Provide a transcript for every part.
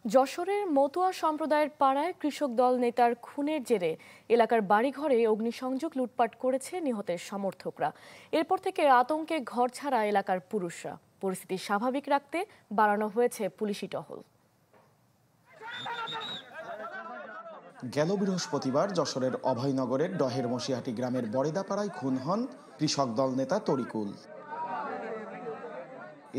যশোরের মতুয়া সম্প্রদায়ের পাড়ায় কৃষক দল নেতার খুনের জেরে এলাকার বাড়িঘরে অগ্নিসংযোগ লুটপাট করেছে নিহতের সমর্থকরা। এরপর থেকে আতঙ্কে ঘরছাড়া এলাকার পুরুষরা। পরিস্থিতি স্বাভাবিক রাখতে বাড়ানো হয়েছে পুলিশি টহল। গেল বৃহস্পতিবার যশোরের অভয়নগরের ডহের মশিহাটি গ্রামের বরেদাপাড়ায় খুন হন কৃষক দল নেতা তরিকুল।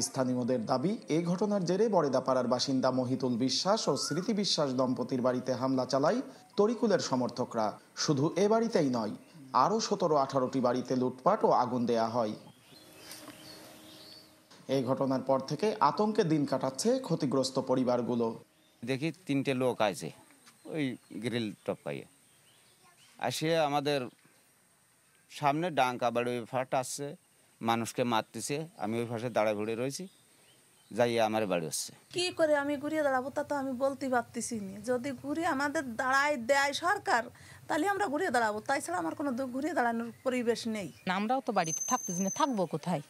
স্থানীয়দের দাবি, এই ঘটনার জেরে বরেদাপাড়ার বাসিন্দা মহিতুল বিশ্বাস ও স্মৃতি বিশ্বাস দম্পতির বাড়িতে হামলা চালায় তরিকুলের সমর্থকরা। শুধু এ বাড়িতেই নয়, আরও 17-18টি বাড়িতে লুটপাট ও আগুন দেয়া হয়। এই ঘটনার পর থেকে আতঙ্কে দিন কাটাচ্ছে ক্ষতিগ্রস্ত পরিবারগুলো। দেখি 3টে লোক আছে ওই গ্রিল টপকাইয়ে আসিয়ে আমাদের সামনে ডাঙ্কা বাড়ি ওই ফাট আসছে, মানুষকে মারতেছে। আমি ওই পাশে দাঁড়ায় ঘুরে রয়েছি, যাইয়ে আমার বাড়ি হচ্ছে। কি করে আমি ঘুরিয়ে দাঁড়াবো তা তো আমি বলতে পারতেছি না। যদি ঘুরিয়ে আমাদের দাঁড়ায় দেয় সরকার, তাহলে আমরা ঘুরিয়ে দাঁড়াবো। তাই ছাড়া আমার কোনো ঘুরিয়ে দাঁড়ানোর পরিবেশ নেই। আমরাও তো বাড়িতে থাকতেছি না, থাকবো কোথায়?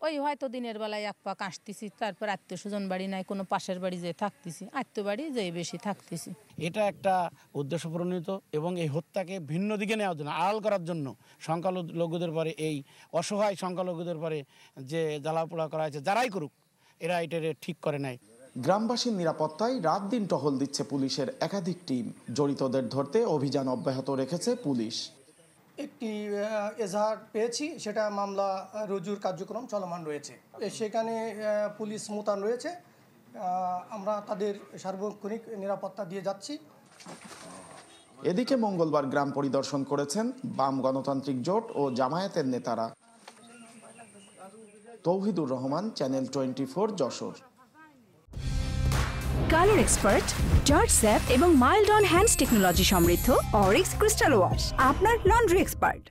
ওই হয়তো দিনের বেলায় এক পাক আসতেছি, তারপর আত্মীয় স্বজন বাড়ি নাই, কোনো পাশের বাড়ি যেয়ে থাকতেছি, আত্মীয় বাড়ি যেয়ে বেশি থাকতেছি। এটা একটা উদ্দেশ্য প্রণীত এবং এই হত্যাকে ভিন্ন দিকে নেওয়ার জন্য, আড়াল করার জন্য সংখ্যালঘুদের পরে, এই অসহায় সংখ্যালঘুদের পরে যে জ্বালাপোড়া করা হয়েছে, যারাই করুক এরা এটা ঠিক করে নেয়। গ্রামবাসীর নিরাপত্তায় রাত দিন টহল দিচ্ছে পুলিশের একাধিক টিম। জড়িতদের ধরতে অভিযান অব্যাহত রেখেছে পুলিশ। একটি এজাহার পেয়েছি, সেটা মামলা রুজুর কার্যক্রম চলমান রয়েছে। সেখানে পুলিশ মোতায়েন রয়েছে। আমরা তাদের সার্বক্ষণিক নিরাপত্তা দিয়ে যাচ্ছি। এদিকে মঙ্গলবার গ্রাম পরিদর্শন করেছেন বাম গণতান্ত্রিক জোট ও জামায়াতের নেতারা। Touhidur Rahman, channel 24, Jessore. Colour expert, George sap এবং মাইল্ড অন হ্যান্ডস টেকনোলজি সমৃদ্ধ অরিক্স ক্রিস্টাল ওয়াশ আপনার লন্ড্রি এক্সপার্ট।